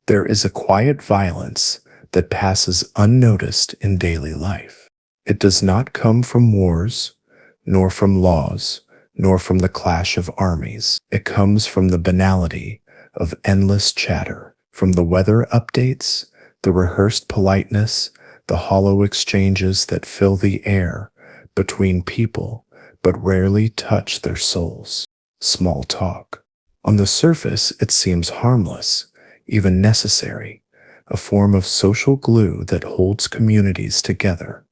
There is a quiet violence that passes unnoticed in daily life. It does not come from wars, nor from laws, nor from the clash of armies. It comes from the banality of endless chatter, from the weather updates, the rehearsed politeness, the hollow exchanges that fill the air between people but rarely touch their souls. Small talk. On the surface, it seems harmless, even necessary, a form of social glue that holds communities together.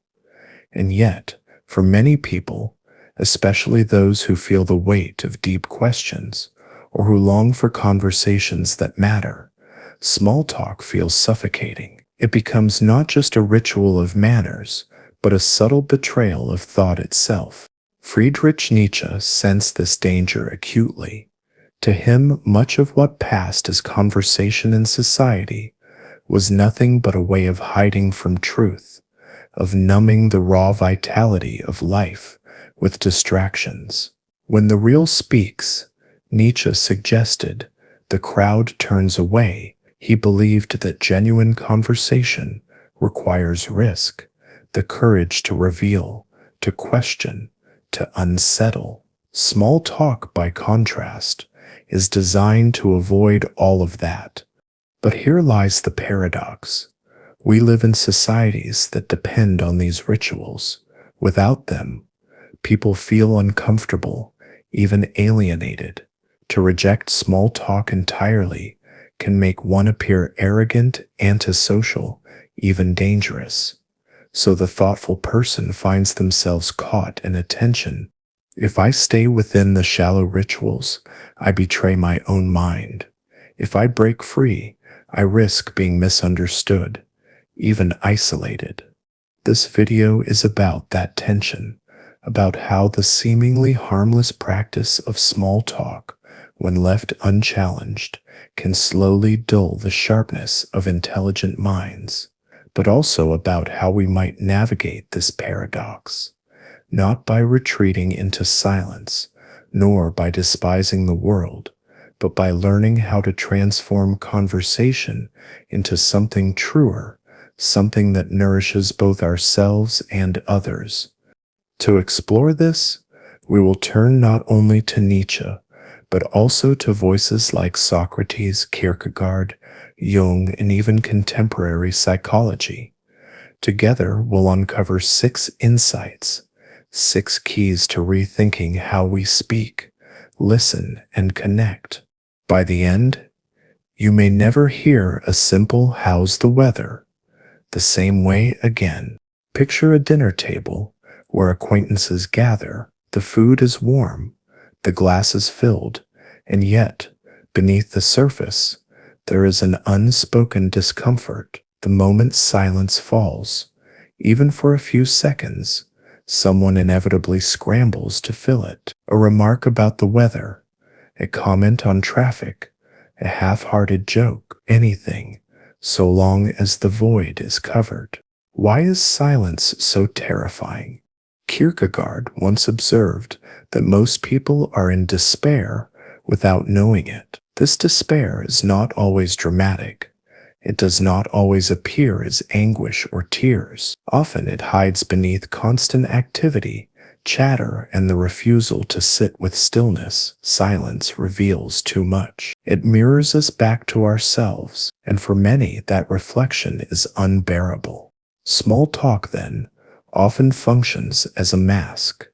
And yet, for many people, especially those who feel the weight of deep questions or who long for conversations that matter, small talk feels suffocating. It becomes not just a ritual of manners, but a subtle betrayal of thought itself. Friedrich Nietzsche sensed this danger acutely. To him, much of what passed as conversation in society was nothing but a way of hiding from truth, of numbing the raw vitality of life with distractions. When the real speaks, Nietzsche suggested, the crowd turns away. He believed that genuine conversation requires risk, the courage to reveal, to question, to unsettle. Small talk, by contrast, is designed to avoid all of that. But here lies the paradox. We live in societies that depend on these rituals. Without them, people feel uncomfortable, even alienated. To reject small talk entirely can make one appear arrogant, antisocial, even dangerous. So the thoughtful person finds themselves caught in a tension. If I stay within the shallow rituals, I betray my own mind. If I break free, I risk being misunderstood, even isolated. This video is about that tension, about how the seemingly harmless practice of small talk, when left unchallenged, can slowly dull the sharpness of intelligent minds, but also about how we might navigate this paradox, not by retreating into silence, nor by despising the world, but by learning how to transform conversation into something truer, something that nourishes both ourselves and others. To explore this, we will turn not only to Nietzsche, but also to voices like Socrates, Kierkegaard, Jung, and even contemporary psychology. Together, we'll uncover 6 insights, 6 keys to rethinking how we speak, listen, and connect. By the end, you may never hear a simple "how's the weather" the same way again. Picture a dinner table where acquaintances gather. The food is warm, the glass is filled, and yet, beneath the surface, there is an unspoken discomfort. The moment silence falls, even for a few seconds, someone inevitably scrambles to fill it. A remark about the weather, a comment on traffic, a half-hearted joke, anything, so long as the void is covered. Why is silence so terrifying? Kierkegaard once observed that most people are in despair without knowing it. This despair is not always dramatic. It does not always appear as anguish or tears. Often it hides beneath constant activity, chatter, and the refusal to sit with stillness. Silence reveals too much. It mirrors us back to ourselves, and for many that reflection is unbearable. Small talk, then, often functions as a mask.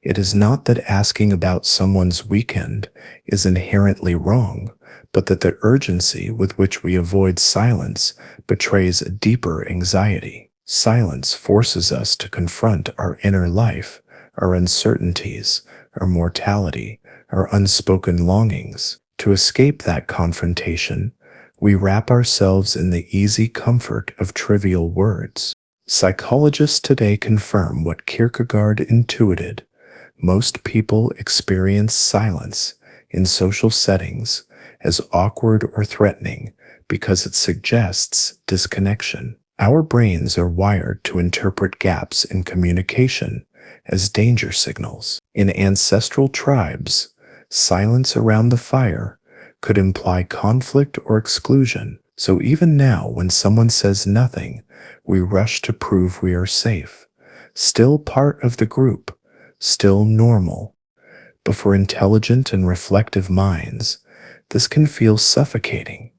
It is not that asking about someone's weekend is inherently wrong, but that the urgency with which we avoid silence betrays a deeper anxiety. Silence forces us to confront our inner life, our uncertainties, our mortality, our unspoken longings. To escape that confrontation, we wrap ourselves in the easy comfort of trivial words. Psychologists today confirm what Kierkegaard intuited. Most people experience silence in social settings as awkward or threatening because it suggests disconnection. Our brains are wired to interpret gaps in communication as danger signals. In ancestral tribes, silence around the fire could imply conflict or exclusion. So even now, when someone says nothing, we rush to prove we are safe, still part of the group, still normal. But for intelligent and reflective minds, this can feel suffocating.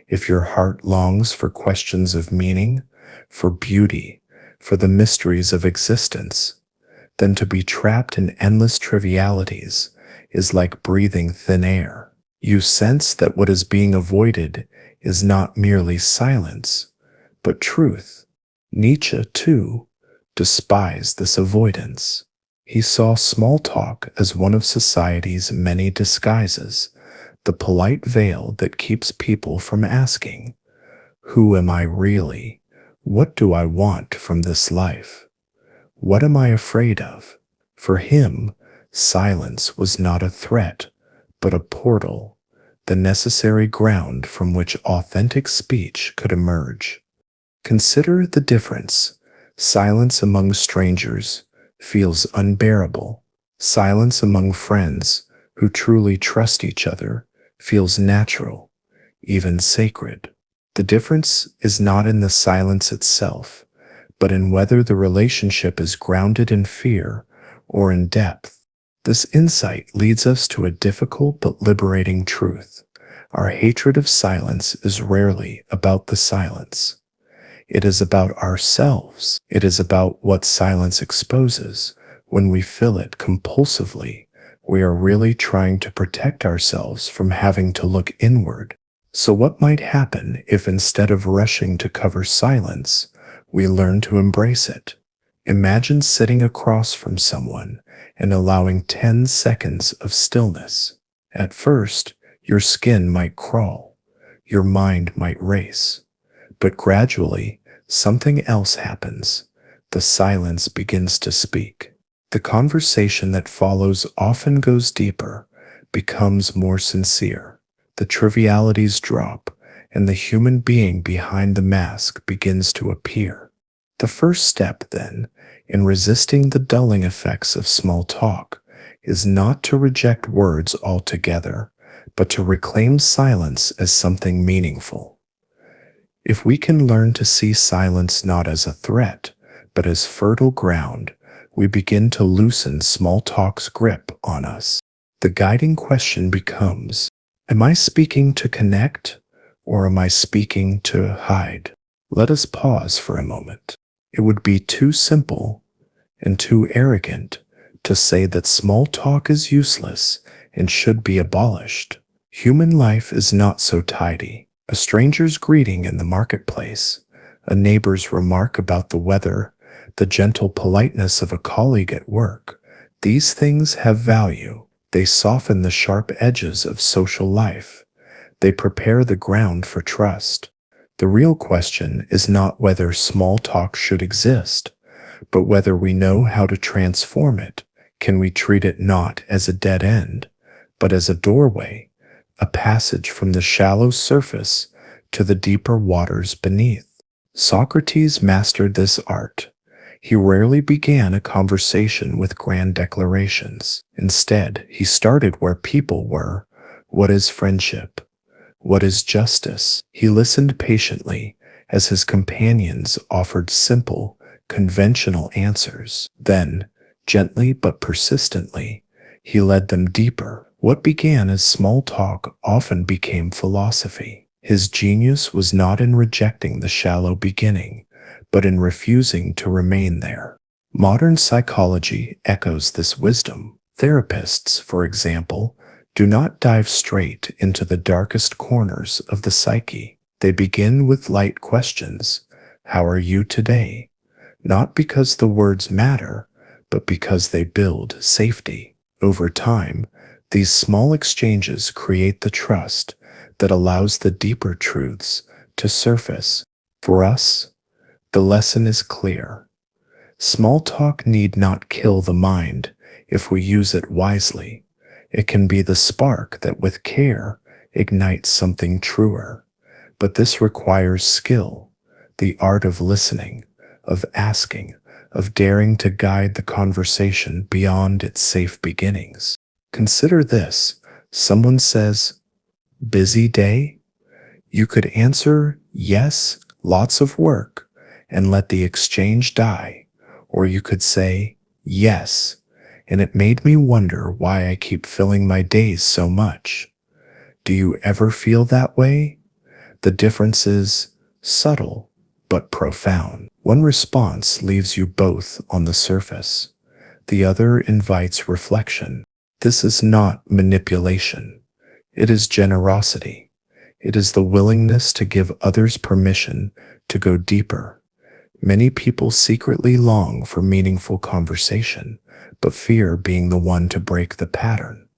If your heart longs for questions of meaning, for beauty, for the mysteries of existence, then to be trapped in endless trivialities is like breathing thin air. You sense that what is being avoided is not merely silence, but truth. Nietzsche, too, despised this avoidance. He saw small talk as one of society's many disguises, the polite veil that keeps people from asking, "Who am I really? What do I want from this life? What am I afraid of?" For him, silence was not a threat, but a portal, the necessary ground from which authentic speech could emerge. Consider the difference. Silence among strangers feels unbearable. Silence among friends who truly trust each other feels natural, even sacred. The difference is not in the silence itself, but in whether the relationship is grounded in fear or in depth. This insight leads us to a difficult but liberating truth. Our hatred of silence is rarely about the silence. It is about ourselves. It is about what silence exposes. When we fill it compulsively, we are really trying to protect ourselves from having to look inward. So what might happen if instead of rushing to cover silence, we learn to embrace it? Imagine sitting across from someone and allowing 10 seconds of stillness. At first, your skin might crawl, your mind might race, but gradually, something else happens. The silence begins to speak. The conversation that follows often goes deeper, becomes more sincere. The trivialities drop, and the human being behind the mask begins to appear. The first step, then, in resisting the dulling effects of small talk is not to reject words altogether, but to reclaim silence as something meaningful. If we can learn to see silence not as a threat, but as fertile ground, we begin to loosen small talk's grip on us. The guiding question becomes, am I speaking to connect, or am I speaking to hide? Let us pause for a moment. It would be too simple and too arrogant to say that small talk is useless and should be abolished. Human life is not so tidy. A stranger's greeting in the marketplace, a neighbor's remark about the weather, the gentle politeness of a colleague at work, these things have value. They soften the sharp edges of social life. They prepare the ground for trust. The real question is not whether small talk should exist, but whether we know how to transform it. Can we treat it not as a dead end, but as a doorway, a passage from the shallow surface to the deeper waters beneath? Socrates mastered this art. He rarely began a conversation with grand declarations. Instead, he started where people were. What is friendship? What is justice? He listened patiently as his companions offered simple, conventional answers. Then, gently but persistently, he led them deeper. What began as small talk often became philosophy. His genius was not in rejecting the shallow beginning, but in refusing to remain there. Modern psychology echoes this wisdom. Therapists, for example, do not dive straight into the darkest corners of the psyche. They begin with light questions. How are you today? Not because the words matter, but because they build safety. Over time, these small exchanges create the trust that allows the deeper truths to surface. For us, the lesson is clear. Small talk need not kill the mind if we use it wisely. It can be the spark that, with care, ignites something truer. But this requires skill, the art of listening, of asking, of daring to guide the conversation beyond its safe beginnings. Consider this. Someone says, "Busy day?" You could answer, yes, lots of work, and let the exchange die. Or you could say, yes, and it made me wonder why I keep filling my days so much. Do you ever feel that way? The difference is subtle but profound. One response leaves you both on the surface. The other invites reflection. This is not manipulation. It is generosity. It is the willingness to give others permission to go deeper. Many people secretly long for meaningful conversation, but fear being the one to break the pattern.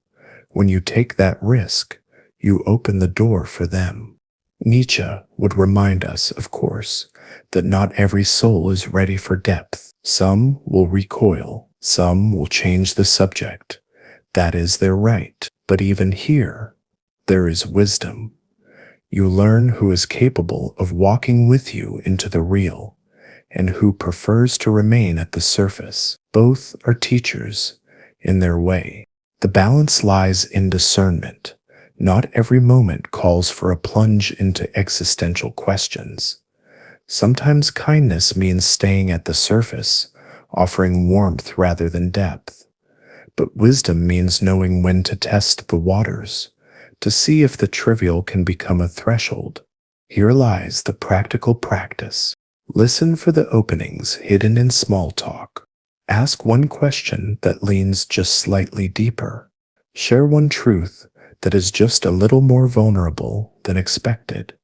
When you take that risk, you open the door for them. Nietzsche would remind us, of course, that not every soul is ready for depth. Some will recoil, some will change the subject. That is their right. But even here, there is wisdom. You learn who is capable of walking with you into the real, and who prefers to remain at the surface. Both are teachers in their way. The balance lies in discernment. Not every moment calls for a plunge into existential questions. Sometimes kindness means staying at the surface, offering warmth rather than depth. But wisdom means knowing when to test the waters, to see if the trivial can become a threshold. Here lies the practical practice. Listen for the openings hidden in small talk. Ask one question that leans just slightly deeper. Share one truth that is just a little more vulnerable than expected.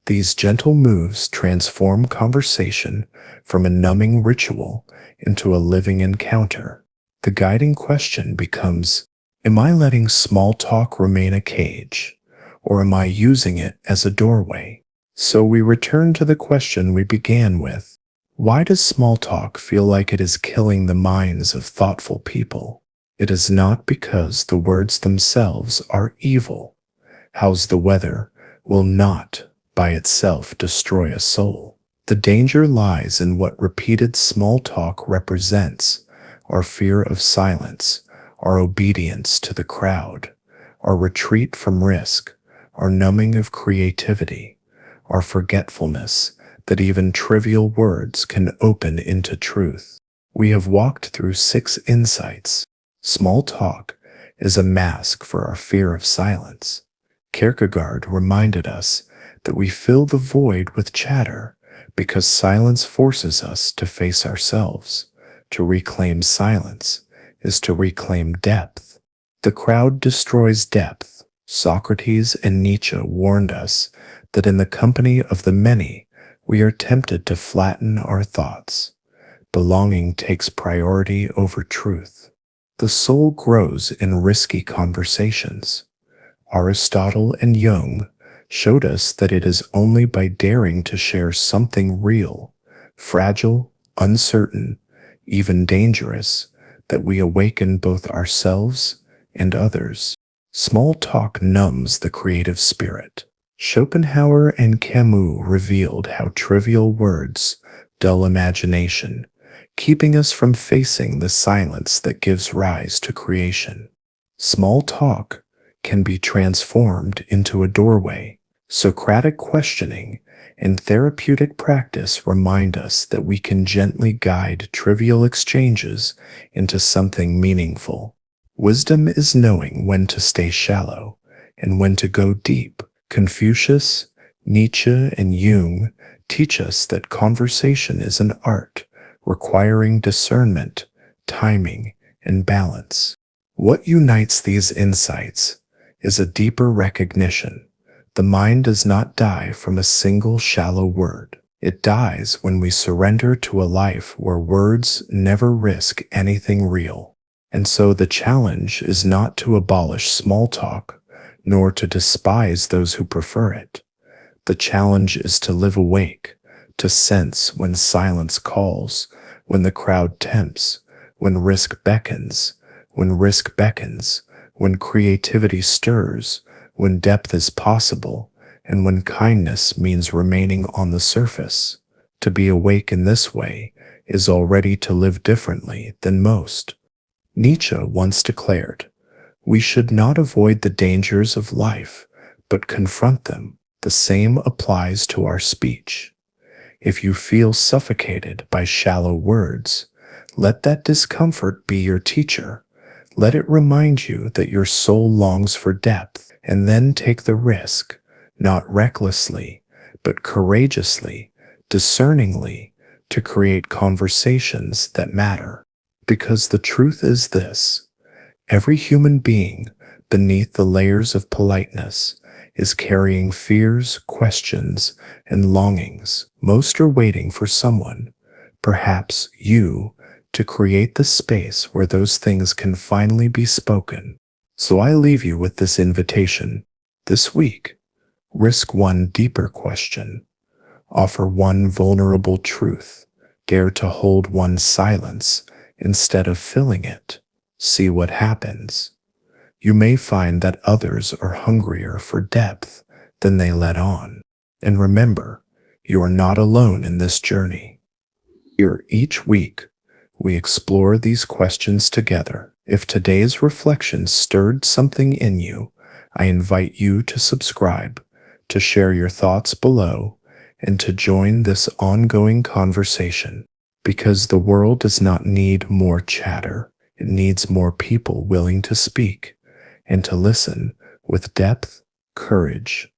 These gentle moves transform conversation from a numbing ritual into a living encounter. The guiding question becomes, am I letting small talk remain a cage, or am I using it as a doorway? So we return to the question we began with. Why does small talk feel like it is killing the minds of thoughtful people? It is not because the words themselves are evil. How's the weather will not by itself destroy a soul. The danger lies in what repeated small talk represents: our fear of silence, our obedience to the crowd, our retreat from risk, our numbing of creativity, our forgetfulness that even trivial words can open into truth. We have walked through 6 insights. Small talk is a mask for our fear of silence. Kierkegaard reminded us that we fill the void with chatter because silence forces us to face ourselves. To reclaim silence is to reclaim depth. The crowd destroys depth. Socrates and Nietzsche warned us that in the company of the many, we are tempted to flatten our thoughts. Belonging takes priority over truth. The soul grows in risky conversations. Aristotle and Jung showed us that it is only by daring to share something real, fragile, uncertain, even dangerous, that we awaken both ourselves and others. Small talk numbs the creative spirit. Schopenhauer and Camus revealed how trivial words dull imagination, keeping us from facing the silence that gives rise to creation. Small talk can be transformed into a doorway. Socratic questioning and therapeutic practice remind us that we can gently guide trivial exchanges into something meaningful. Wisdom is knowing when to stay shallow and when to go deep. Confucius, Nietzsche, and Jung teach us that conversation is an art requiring discernment, timing, and balance. What unites these insights is a deeper recognition. The mind does not die from a single shallow word. It dies when we surrender to a life where words never risk anything real. And so the challenge is not to abolish small talk, nor to despise those who prefer it. The challenge is to live awake, to sense when silence calls, when the crowd tempts, when risk beckons, when creativity stirs, when depth is possible, and when kindness means remaining on the surface. To be awake in this way is already to live differently than most. Nietzsche once declared, "We should not avoid the dangers of life, but confront them." The same applies to our speech. If you feel suffocated by shallow words, let that discomfort be your teacher. Let it remind you that your soul longs for depth, and then take the risk, not recklessly, but courageously, discerningly, to create conversations that matter. Because the truth is this: every human being, beneath the layers of politeness, is carrying fears, questions, and longings. Most are waiting for someone, perhaps you, to create the space where those things can finally be spoken. So I leave you with this invitation. This week, risk one deeper question. Offer one vulnerable truth. Dare to hold one silence instead of filling it. See what happens. You may find that others are hungrier for depth than they let on. And remember, you are not alone in this journey. Here each week, we explore these questions together. If today's reflection stirred something in you, I invite you to subscribe, to share your thoughts below, and to join this ongoing conversation. Because the world does not need more chatter. It needs more people willing to speak and to listen with depth, courage,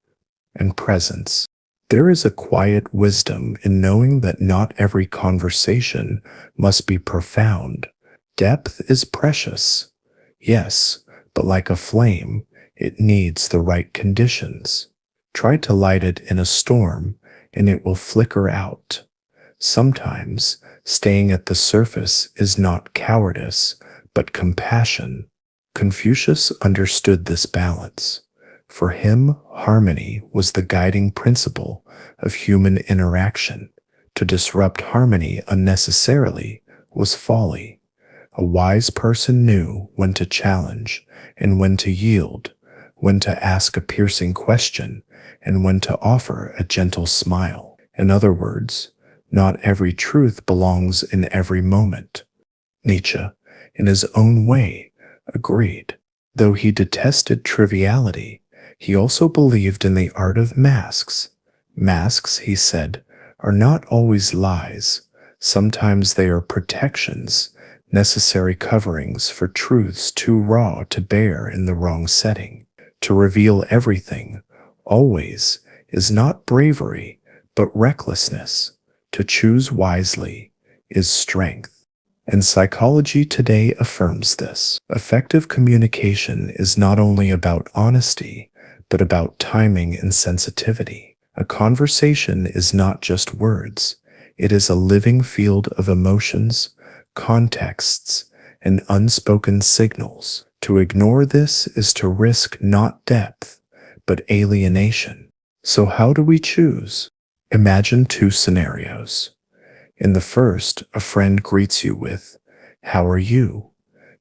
and presence. There is a quiet wisdom in knowing that not every conversation must be profound. Depth is precious, yes, but like a flame, it needs the right conditions. Try to light it in a storm, and it will flicker out. Sometimes, staying at the surface is not cowardice, but compassion. Confucius understood this balance. For him, harmony was the guiding principle of human interaction. To disrupt harmony unnecessarily was folly. A wise person knew when to challenge and when to yield, when to ask a piercing question and when to offer a gentle smile. In other words, not every truth belongs in every moment. Nietzsche, in his own way, agreed. Though he detested triviality, he also believed in the art of masks. Masks, he said, are not always lies. Sometimes they are protections, necessary coverings for truths too raw to bear in the wrong setting. To reveal everything, always, is not bravery, but recklessness. To choose wisely is strength. And psychology today affirms this. Effective communication is not only about honesty, but about timing and sensitivity. A conversation is not just words. It is a living field of emotions, contexts, and unspoken signals. To ignore this is to risk not depth, but alienation. So how do we choose? Imagine two scenarios. In the first, a friend greets you with, "How are you?"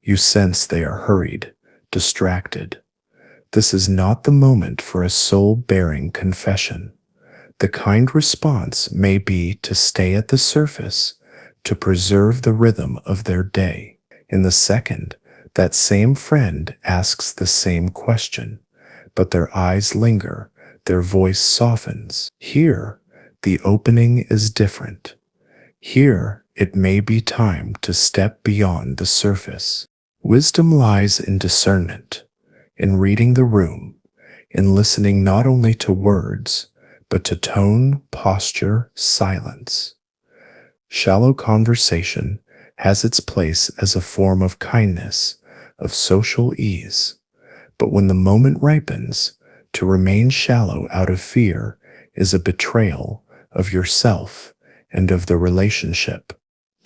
You sense they are hurried, distracted. This is not the moment for a soul-bearing confession. The kind response may be to stay at the surface, to preserve the rhythm of their day. In the second, that same friend asks the same question, but their eyes linger, their voice softens. Here, the opening is different. Here, it may be time to step beyond the surface. Wisdom lies in discernment, in reading the room, in listening not only to words, but to tone, posture, silence. Shallow conversation has its place as a form of kindness, of social ease. But when the moment ripens, to remain shallow out of fear is a betrayal of yourself and of the relationship.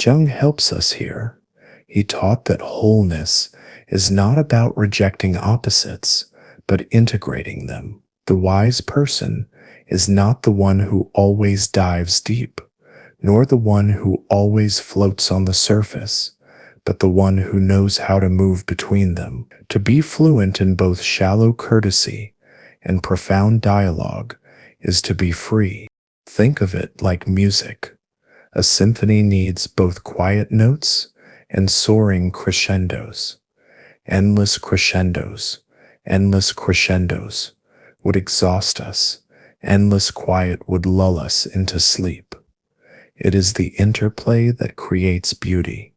Jung helps us here. He taught that wholeness is not about rejecting opposites, but integrating them. The wise person is not the one who always dives deep, nor the one who always floats on the surface, but the one who knows how to move between them. To be fluent in both shallow courtesy and profound dialogue is to be free. Think of it like music. A symphony needs both quiet notes and soaring crescendos. Endless crescendos would exhaust us, Endless quiet would lull us into sleep. It is the interplay that creates beauty.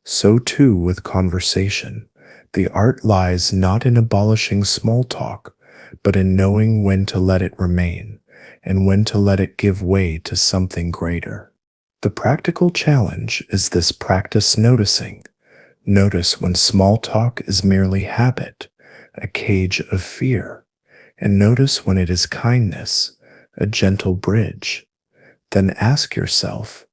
So too with conversation. The art lies not in abolishing small talk, but in knowing when to let it remain and when to let it give way to something greater. The practical challenge is this: practice noticing. Notice when small talk is merely habit, a cage of fear, and notice when it is kindness, a gentle bridge. Then ask yourself,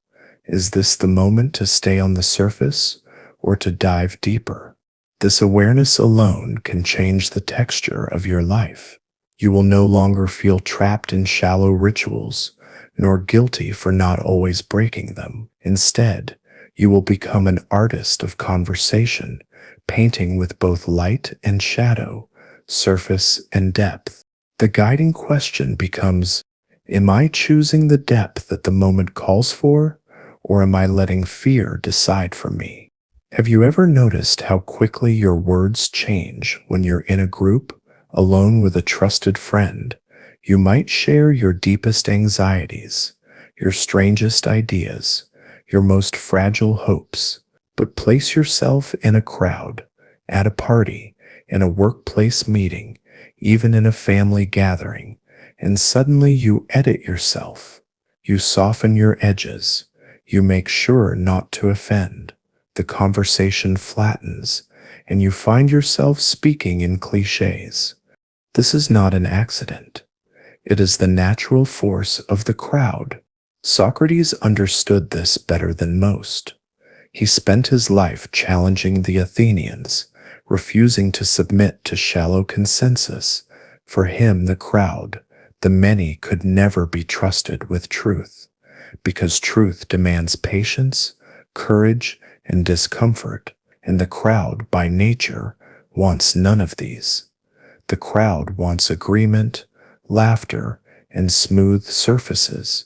is this the moment to stay on the surface or to dive deeper? This awareness alone can change the texture of your life. You will no longer feel trapped in shallow rituals, nor guilty for not always breaking them. Instead, you will become an artist of conversation, painting with both light and shadow, surface and depth. The guiding question becomes, am I choosing the depth that the moment calls for, or am I letting fear decide for me? Have you ever noticed how quickly your words change when you're in a group, alone with a trusted friend? You might share your deepest anxieties, your strangest ideas, your most fragile hopes, but place yourself in a crowd, at a party, in a workplace meeting, even in a family gathering, and suddenly you edit yourself. You soften your edges. You make sure not to offend. The conversation flattens, and you find yourself speaking in cliches. This is not an accident. It is the natural force of the crowd. Socrates understood this better than most. He spent his life challenging the Athenians, refusing to submit to shallow consensus. For him, the crowd, the many, could never be trusted with truth, because truth demands patience, courage, and discomfort, and the crowd, by nature, wants none of these. The crowd wants agreement, laughter, and smooth surfaces.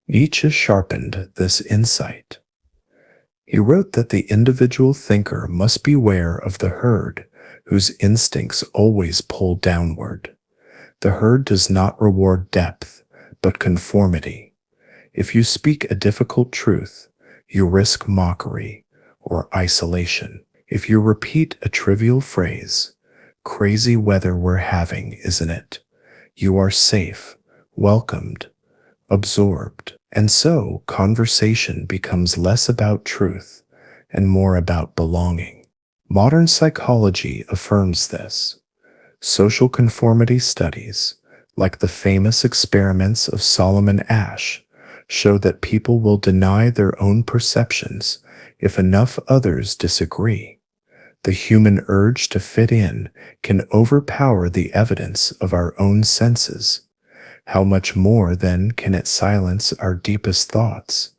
Nietzsche sharpened this insight. He wrote that the individual thinker must beware of the herd, whose instincts always pull downward. The herd does not reward depth, but conformity. If you speak a difficult truth, you risk mockery or isolation. If you repeat a trivial phrase, "Crazy weather we're having, isn't it?" you are safe, welcomed, absorbed. And so, conversation becomes less about truth and more about belonging. Modern psychology affirms this. Social conformity studies, like the famous experiments of Solomon Asch, show that people will deny their own perceptions if enough others disagree. The human urge to fit in can overpower the evidence of our own senses. How much more, then, can it silence our deepest thoughts?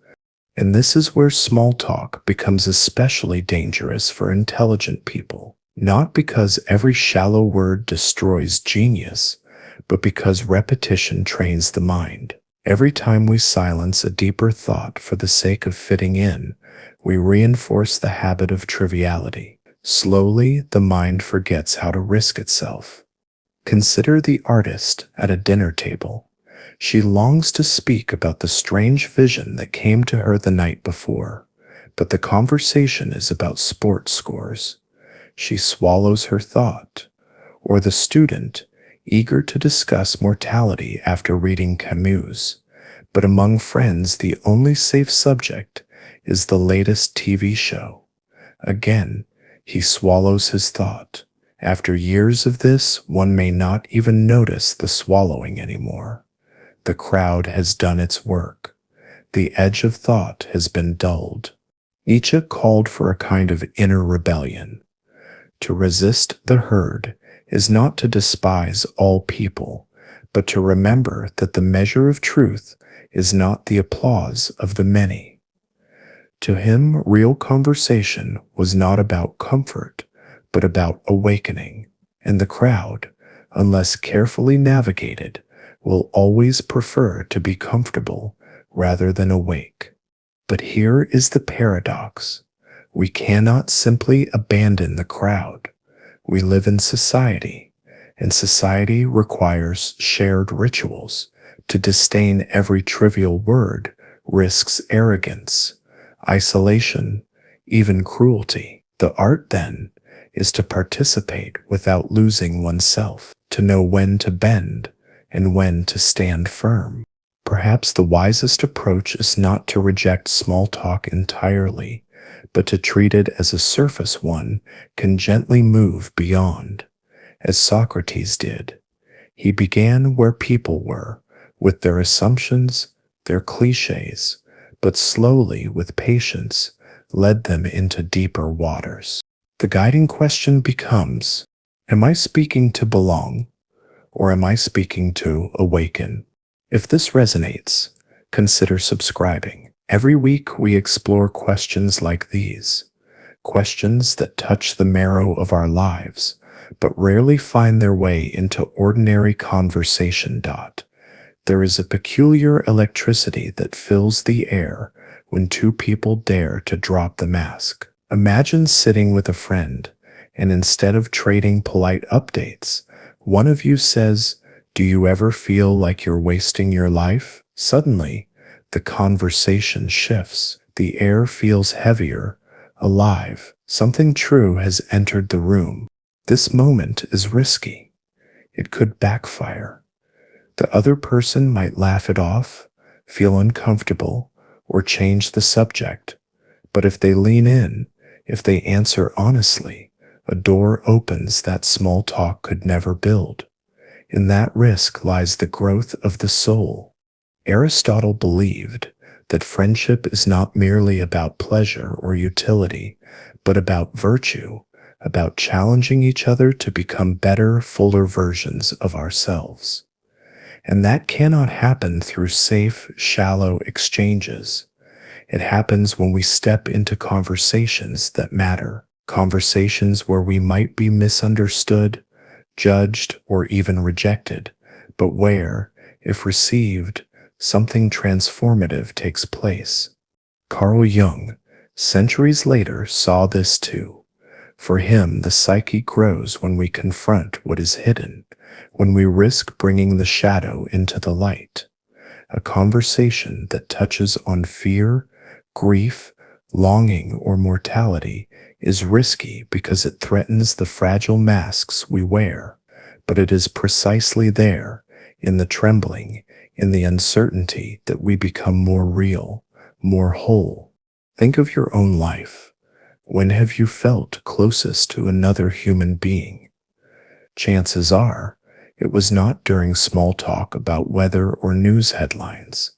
And this is where small talk becomes especially dangerous for intelligent people. Not because every shallow word destroys genius, but because repetition trains the mind. Every time we silence a deeper thought for the sake of fitting in, we reinforce the habit of triviality. Slowly, the mind forgets how to risk itself. Consider the artist at a dinner table. She longs to speak about the strange vision that came to her the night before, but the conversation is about sports scores. She swallows her thought. Or the student, eager to discuss mortality after reading Camus, but among friends the only safe subject is the latest TV show. Again, he swallows his thought. After years of this, one may not even notice the swallowing anymore. The crowd has done its work. The edge of thought has been dulled. Nietzsche called for a kind of inner rebellion. To resist the herd is not to despise all people, but to remember that the measure of truth is not the applause of the many. To him, real conversation was not about comfort, but about awakening, and the crowd, unless carefully navigated, will always prefer to be comfortable rather than awake. But here is the paradox. We cannot simply abandon the crowd. We live in society, and society requires shared rituals, To disdain every trivial word risks arrogance, isolation, even cruelty. The art, then, is to participate without losing oneself, to know when to bend and when to stand firm. Perhaps the wisest approach is not to reject small talk entirely, but to treat it as a surface one can gently move beyond. As Socrates did, he began where people were, with their assumptions, their cliches, but slowly, with patience, led them into deeper waters. The guiding question becomes, am I speaking to belong, or am I speaking to awaken? If this resonates, consider subscribing. Every week we explore questions like these, questions that touch the marrow of our lives, but rarely find their way into ordinary conversation. There is a peculiar electricity that fills the air when two people dare to drop the mask. Imagine sitting with a friend, and instead of trading polite updates, one of you says, "Do you ever feel like you're wasting your life?" Suddenly, the conversation shifts. The air feels heavier, alive. Something true has entered the room. This moment is risky. It could backfire. The other person might laugh it off, feel uncomfortable, or change the subject. But if they lean in, if they answer honestly, a door opens that small talk could never build. In that risk lies the growth of the soul. Aristotle believed that friendship is not merely about pleasure or utility, but about virtue, about challenging each other to become better, fuller versions of ourselves. And that cannot happen through safe, shallow exchanges. It happens when we step into conversations that matter, conversations where we might be misunderstood, judged, or even rejected, but where, if received, something transformative takes place. Carl Jung, centuries later, saw this too. For him, the psyche grows when we confront what is hidden, when we risk bringing the shadow into the light. A conversation that touches on fear, grief, longing, or mortality is risky because it threatens the fragile masks we wear. But it is precisely there, in the trembling, in the uncertainty, that we become more real, more whole. Think of your own life. When have you felt closest to another human being? Chances are, it was not during small talk about weather or news headlines.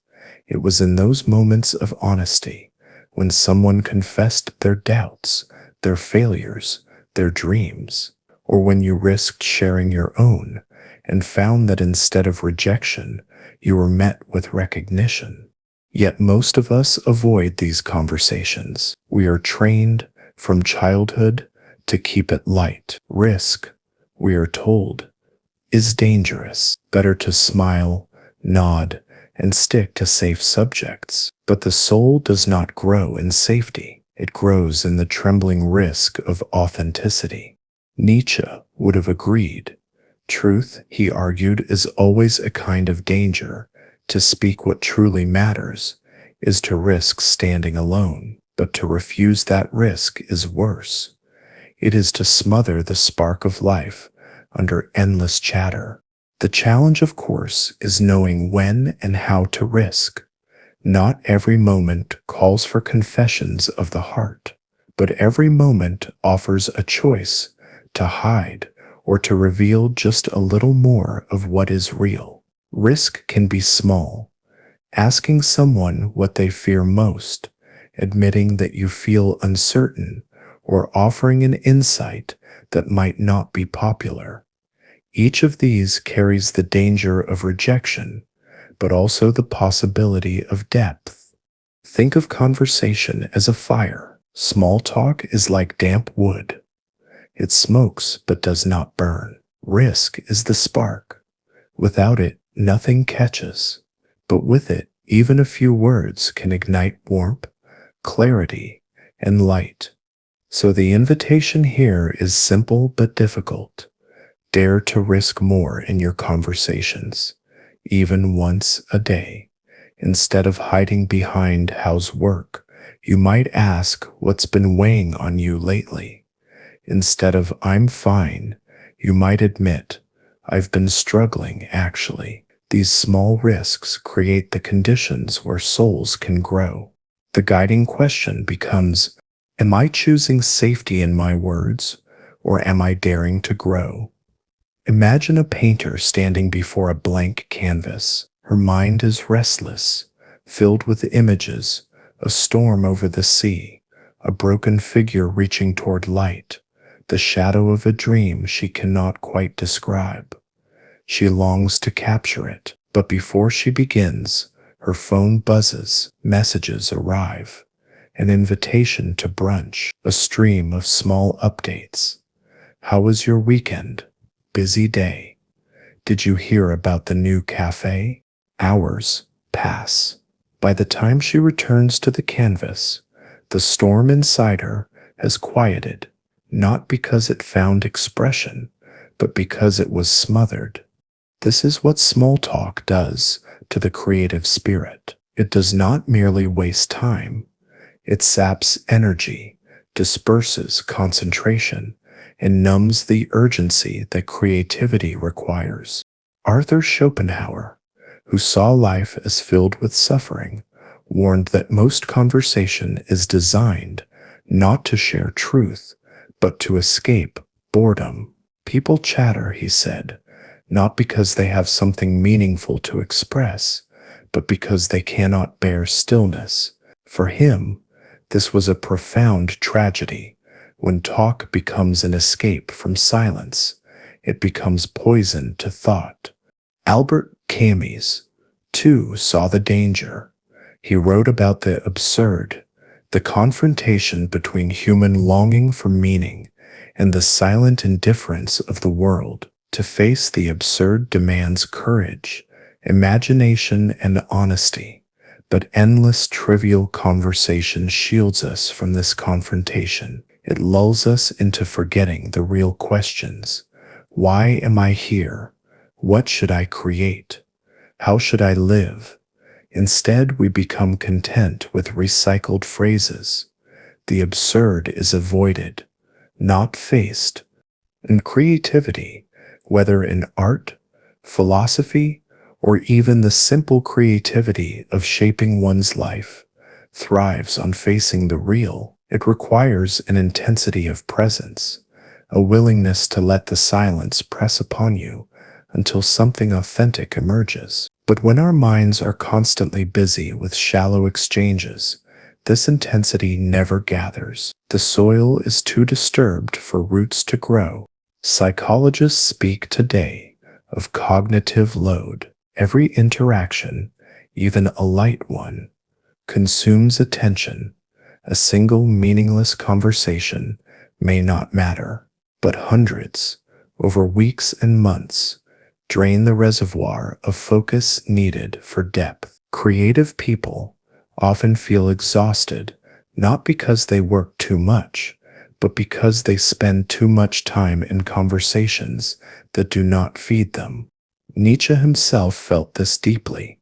It was in those moments of honesty, when someone confessed their doubts, their failures, their dreams, or when you risked sharing your own and found that instead of rejection, you were met with recognition. Yet most of us avoid these conversations. We are trained from childhood to keep it light. Risk, we are told, is dangerous. Better to smile, nod, and stick to safe subjects. But the soul does not grow in safety. It grows in the trembling risk of authenticity. Nietzsche would have agreed. Truth, he argued, is always a kind of danger. To speak what truly matters is to risk standing alone, but to refuse that risk is worse. It is to smother the spark of life under endless chatter. The challenge, of course, is knowing when and how to risk. Not every moment calls for confessions of the heart, but every moment offers a choice to hide or to reveal just a little more of what is real. Risk can be small, asking someone what they fear most, admitting that you feel uncertain, or offering an insight that might not be popular. Each of these carries the danger of rejection, but also the possibility of depth. Think of conversation as a fire. Small talk is like damp wood. It smokes but does not burn. Risk is the spark. Without it, nothing catches. But with it, even a few words can ignite warmth, clarity, and light. So the invitation here is simple but difficult. Dare to risk more in your conversations. even once a day. Instead of hiding behind "how's work," you might ask "what's been weighing on you lately." Instead of "I'm fine," you might admit "I've been struggling, actually." These small risks create the conditions where souls can grow. The guiding question becomes, am I choosing safety in my words, or am I daring to grow? Imagine a painter standing before a blank canvas. Her mind is restless, filled with images, a storm over the sea, a broken figure reaching toward light, the shadow of a dream she cannot quite describe. She longs to capture it, but before she begins, her phone buzzes, messages arrive, an invitation to brunch, a stream of small updates. How was your weekend? Busy day. Did you hear about the new cafe? Hours pass. By the time she returns to the canvas, the storm inside her has quieted, not because it found expression, but because it was smothered. This is what small talk does to the creative spirit. It does not merely waste time. It saps energy, disperses concentration, and numbs the urgency that creativity requires. Arthur Schopenhauer, who saw life as filled with suffering, warned that most conversation is designed not to share truth, but to escape boredom. People chatter, he said, not because they have something meaningful to express, but because they cannot bear stillness. For him, this was a profound tragedy. When talk becomes an escape from silence, it becomes poison to thought. Albert Camus, too, saw the danger. He wrote about the absurd, the confrontation between human longing for meaning and the silent indifference of the world. To face the absurd demands courage, imagination, and honesty, but endless trivial conversation shields us from this confrontation. It lulls us into forgetting the real questions. Why am I here? What should I create? How should I live? Instead, we become content with recycled phrases. The absurd is avoided, not faced. And creativity, whether in art, philosophy, or even the simple creativity of shaping one's life, thrives on facing the real. It requires an intensity of presence, a willingness to let the silence press upon you until something authentic emerges. But when our minds are constantly busy with shallow exchanges, this intensity never gathers. The soil is too disturbed for roots to grow. Psychologists speak today of cognitive load. Every interaction, even a light one, consumes attention. A single meaningless conversation may not matter, but hundreds, over weeks and months, drain the reservoir of focus needed for depth. Creative people often feel exhausted, not because they work too much, but because they spend too much time in conversations that do not feed them. Nietzsche himself felt this deeply.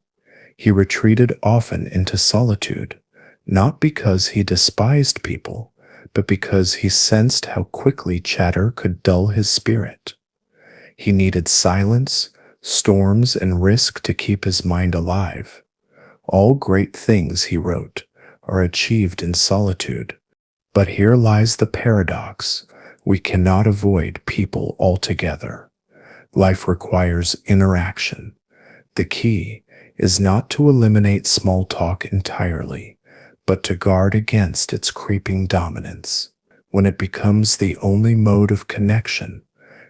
He retreated often into solitude, not because he despised people, but because he sensed how quickly chatter could dull his spirit. He needed silence, storms, and risk to keep his mind alive. All great things, he wrote, are achieved in solitude. But here lies the paradox. We cannot avoid people altogether. Life requires interaction. The key is not to eliminate small talk entirely, but to guard against its creeping dominance. When it becomes the only mode of connection,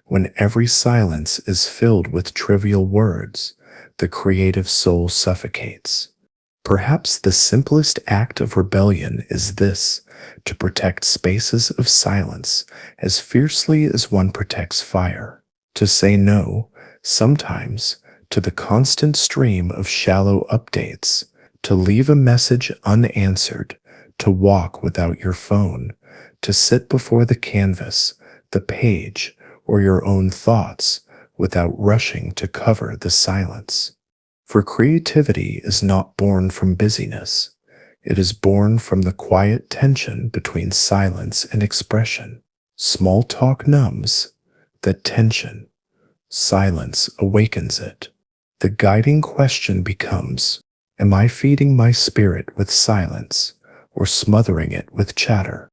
when every silence is filled with trivial words, the creative soul suffocates. Perhaps the simplest act of rebellion is this: to protect spaces of silence as fiercely as one protects fire. To say no, sometimes, to the constant stream of shallow updates, to leave a message unanswered, to walk without your phone, to sit before the canvas, the page, or your own thoughts without rushing to cover the silence. For creativity is not born from busyness. It is born from the quiet tension between silence and expression. Small talk numbs that tension. Silence awakens it. The guiding question becomes, am I feeding my spirit with silence or smothering it with chatter?